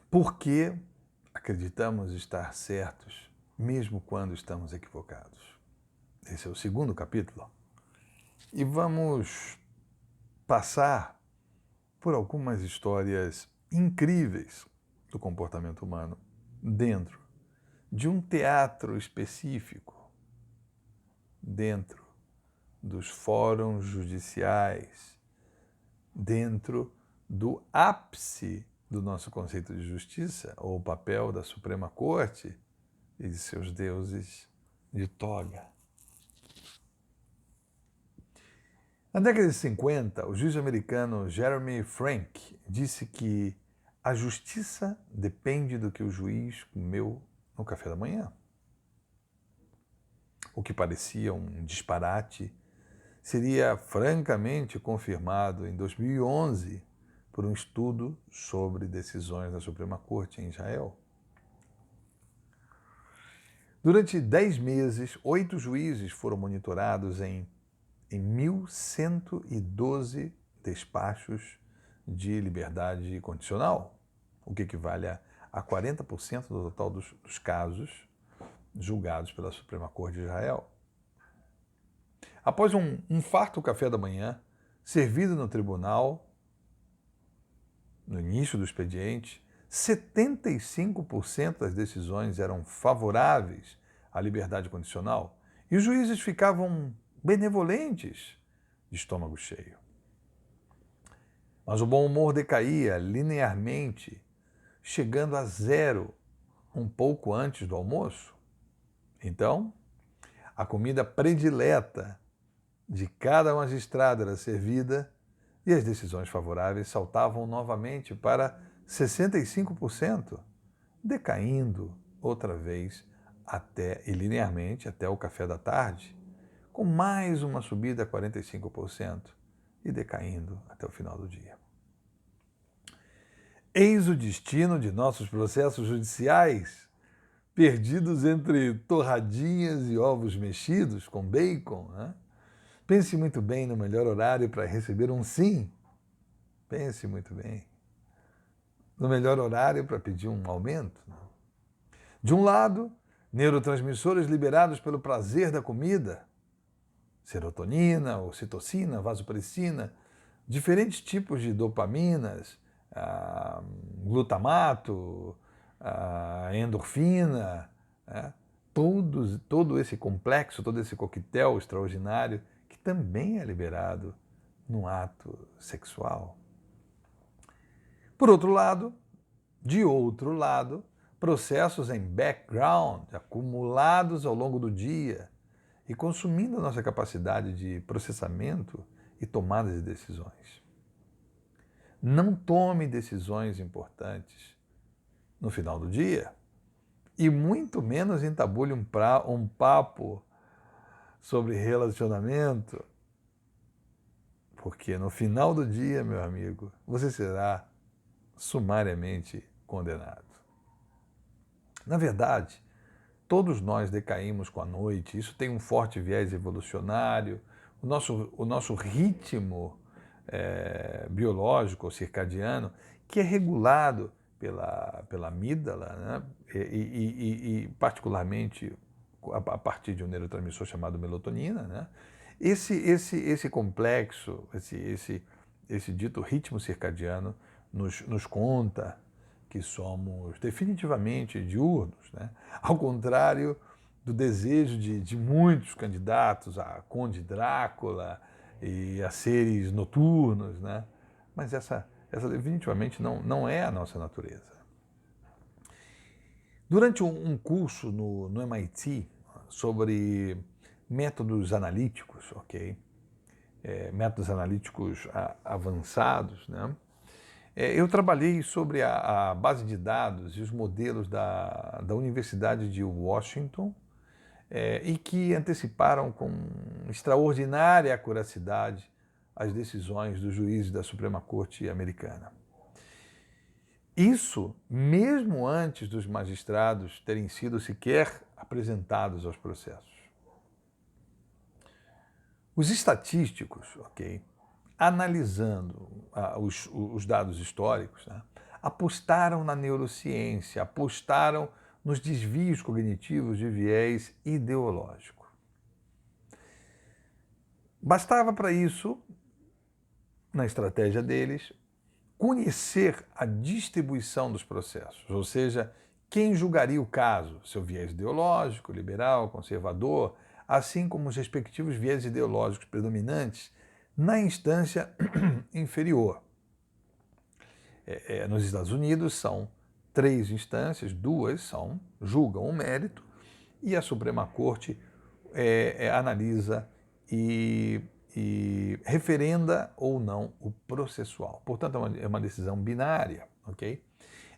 Por que acreditamos estar certos, mesmo quando estamos equivocados? Esse é o segundo capítulo. E vamos passar por algumas histórias incríveis do comportamento humano dentro de um teatro específico, dentro dos fóruns judiciais, dentro do ápice do nosso conceito de justiça, ou o papel da Suprema Corte e de seus deuses de toga. Na década de 50, o juiz americano Jeremy Frank disse que a justiça depende do que o juiz comeu no café da manhã. O que parecia um disparate seria francamente confirmado em 2011 por um estudo sobre decisões da Suprema Corte em Israel. Durante 10 meses, 8 juízes foram monitorados em 1.112 despachos de liberdade condicional, o que equivale a 40% do total dos casos julgados pela Suprema Corte de Israel. Após um farto café da manhã, servido no tribunal, no início do expediente, 75% das decisões eram favoráveis à liberdade condicional e os juízes ficavam benevolentes de estômago cheio. Mas o bom humor decaía linearmente, chegando a zero um pouco antes do almoço. Então, a comida predileta de cada magistrado era servida e as decisões favoráveis saltavam novamente para 65%, decaindo outra vez e linearmente até o café da tarde, com mais uma subida a 45% e decaindo até o final do dia. Eis o destino de nossos processos judiciais, perdidos entre torradinhas e ovos mexidos com bacon, né? Pense muito bem no melhor horário para receber um sim. Pense muito bem no melhor horário para pedir um aumento. De um lado, neurotransmissores liberados pelo prazer da comida, serotonina, ocitocina, vasopressina, diferentes tipos de dopaminas, glutamato, endorfina, né? Todo esse complexo, todo esse coquetel extraordinário que também é liberado no ato sexual. Por outro lado, de outro lado, processos em background, acumulados ao longo do dia e consumindo a nossa capacidade de processamento e tomada de decisões. Não tome decisões importantes no final do dia e muito menos entabule um papo sobre relacionamento, porque no final do dia, meu amigo, você será sumariamente condenado. Na verdade, todos nós decaímos com a noite, isso tem um forte viés evolucionário, o nosso ritmo biológico ou circadiano, que é regulado pela amígdala, né? e particularmente a partir de um neurotransmissor chamado melatonina, né? Esse complexo, esse dito ritmo circadiano nos conta que somos definitivamente diurnos, né? Ao contrário do desejo de muitos candidatos a Conde Drácula e a seres noturnos, né? Mas essa definitivamente não é a nossa natureza. Durante um curso no MIT sobre métodos analíticos, métodos analíticos avançados, né? Eu trabalhei sobre a base de dados e os modelos da Universidade de Washington e que anteciparam com extraordinária acuracidade as decisões dos juízes da Suprema Corte americana. Isso mesmo antes dos magistrados terem sido sequer apresentados aos processos. Os estatísticos, analisando os dados históricos, né, apostaram na neurociência, apostaram nos desvios cognitivos de viés ideológico. Bastava para isso, na estratégia deles, conhecer a distribuição dos processos, ou seja, quem julgaria o caso, seu viés ideológico, liberal, conservador, assim como os respectivos viés ideológicos predominantes na instância inferior. Nos Estados Unidos são 3 instâncias, 2 julgam o mérito e a Suprema Corte analisa e referenda ou não o processual. Portanto, é uma decisão binária, ok?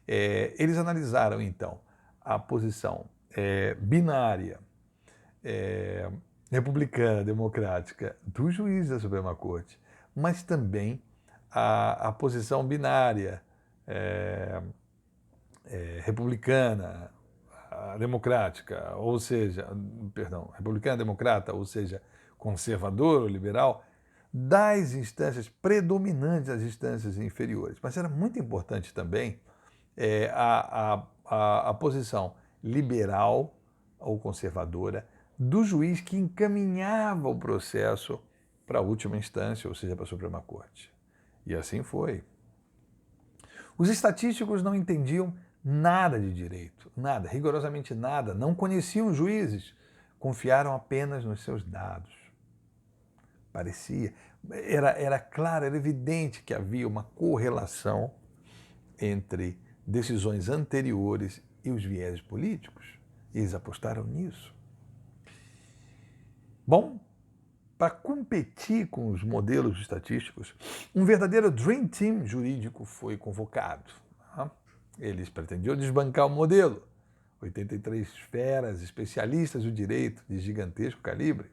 Eles analisaram, então, a posição binária, republicana, democrática, do juiz da Suprema Corte, mas também a posição binária, republicana, democrática, ou seja, republicana, democrata, ou seja, conservador ou liberal, das instâncias predominantes das instâncias inferiores. Mas era muito importante também a posição liberal ou conservadora do juiz que encaminhava o processo para a última instância, ou seja, para a Suprema Corte. E assim foi. Os estatísticos não entendiam nada de direito, nada, rigorosamente nada, não conheciam os juízes, confiaram apenas nos seus dados. Parecia, era claro, era evidente que havia uma correlação entre decisões anteriores e os viés políticos. E eles apostaram nisso. Bom, para competir com os modelos estatísticos, um verdadeiro Dream Team jurídico foi convocado. Eles pretendiam desbancar o modelo. 83 feras, especialistas do direito de gigantesco calibre.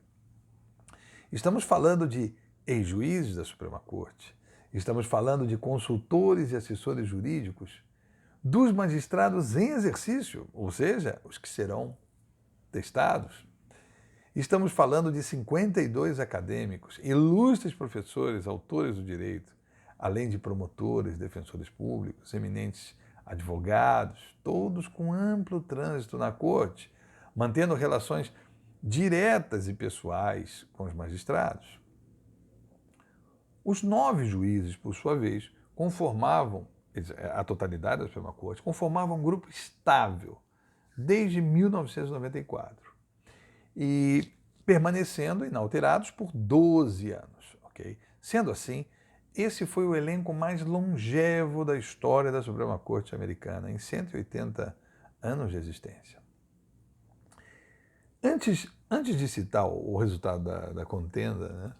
Estamos falando de ex-juízes da Suprema Corte, estamos falando de consultores e assessores jurídicos, dos magistrados em exercício, ou seja, os que serão testados. Estamos falando de 52 acadêmicos, ilustres professores, autores do direito, além de promotores, defensores públicos, eminentes advogados, todos com amplo trânsito na corte, mantendo relações diretas e pessoais com os magistrados. Os 9 juízes, por sua vez, conformavam, a totalidade da Suprema Corte, conformavam um grupo estável desde 1994 e permanecendo inalterados por 12 anos. Okay? Sendo assim, esse foi o elenco mais longevo da história da Suprema Corte americana, em 180 anos de existência. Antes de citar o resultado da contenda,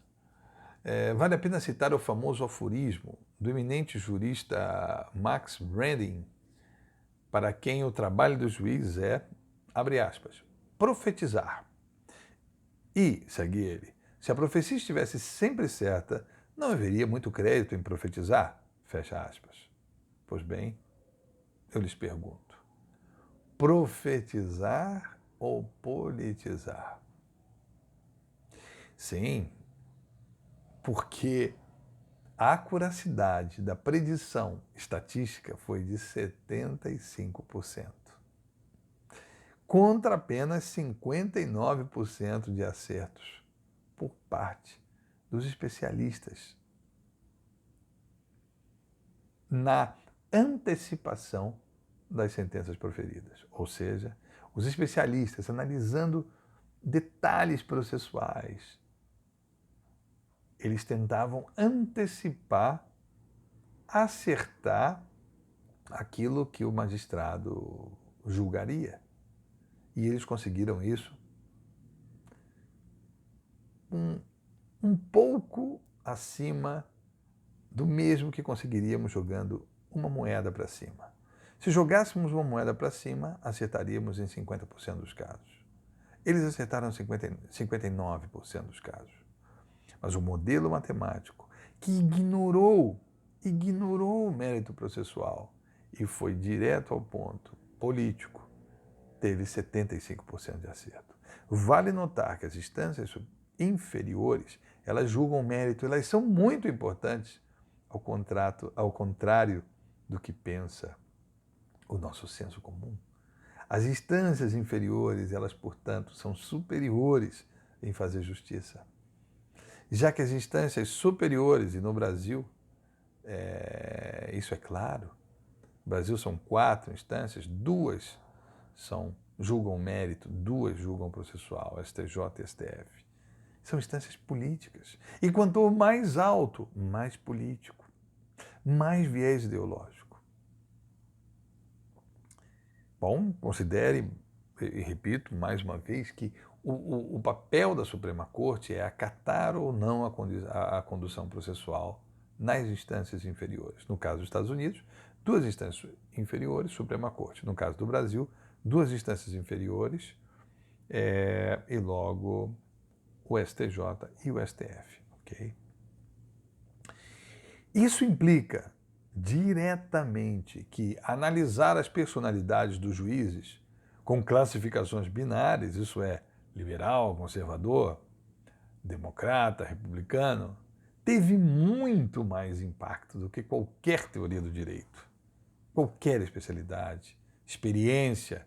né, vale a pena citar o famoso aforismo do eminente jurista Max Redding, para quem o trabalho do juiz é, abre aspas, profetizar. E, segue ele, se a profecia estivesse sempre certa, não haveria muito crédito em profetizar, fecha aspas. Pois bem, eu lhes pergunto, profetizar ou politizar? Sim, porque a acuracidade da predição estatística foi de 75%, contra apenas 59% de acertos por parte dos especialistas na antecipação das sentenças proferidas. Ou seja, os especialistas analisando detalhes processuais, eles tentavam antecipar, acertar aquilo que o magistrado julgaria. E eles conseguiram isso um pouco acima do mesmo que conseguiríamos jogando uma moeda para cima. Se jogássemos uma moeda para cima, acertaríamos em 50% dos casos. Eles acertaram 59% dos casos. Mas o modelo matemático, que ignorou o mérito processual e foi direto ao ponto político, teve 75% de acerto. Vale notar que as instâncias inferiores, elas julgam o mérito, elas são muito importantes, ao contrário do que pensa o nosso senso comum. As instâncias inferiores, elas, portanto, são superiores em fazer justiça. Já que as instâncias superiores, e no Brasil, isso é claro, no Brasil são 4 instâncias, 2 julgam mérito, 2 julgam processual, STJ e STF. São instâncias políticas. E quanto mais alto, mais político, mais viés ideológico. Bom, considere, e repito mais uma vez, que o papel da Suprema Corte é acatar ou não a condução processual nas instâncias inferiores. No caso dos Estados Unidos, 2 instâncias inferiores, Suprema Corte. No caso do Brasil, 2 instâncias inferiores e logo o STJ e o STF. Okay? Isso implica diretamente que analisar as personalidades dos juízes com classificações binárias, isso é, liberal, conservador, democrata, republicano, teve muito mais impacto do que qualquer teoria do direito, qualquer especialidade, experiência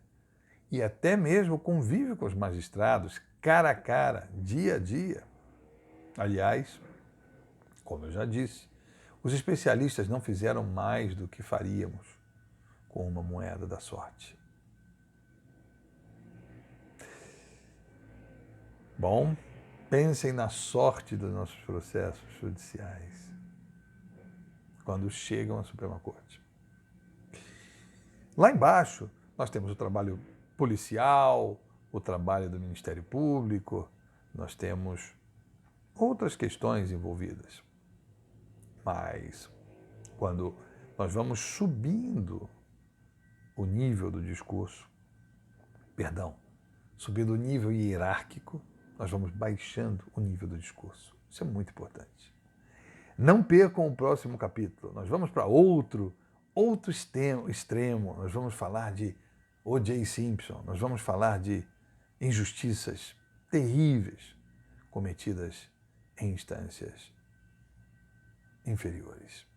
e até mesmo convívio com os magistrados, cara a cara, dia a dia. Aliás, como eu já disse, os especialistas não fizeram mais do que faríamos com uma moeda da sorte. Bom, pensem na sorte dos nossos processos judiciais quando chegam à Suprema Corte. Lá embaixo, nós temos o trabalho policial, o trabalho do Ministério Público, nós temos outras questões envolvidas. Mas, quando nós vamos subindo o nível do discurso, subindo o nível hierárquico, nós vamos baixando o nível do discurso. Isso é muito importante. Não percam o próximo capítulo. Nós vamos para outro extremo. Nós vamos falar de O.J. Simpson. Nós vamos falar de injustiças terríveis cometidas em instâncias inferiores.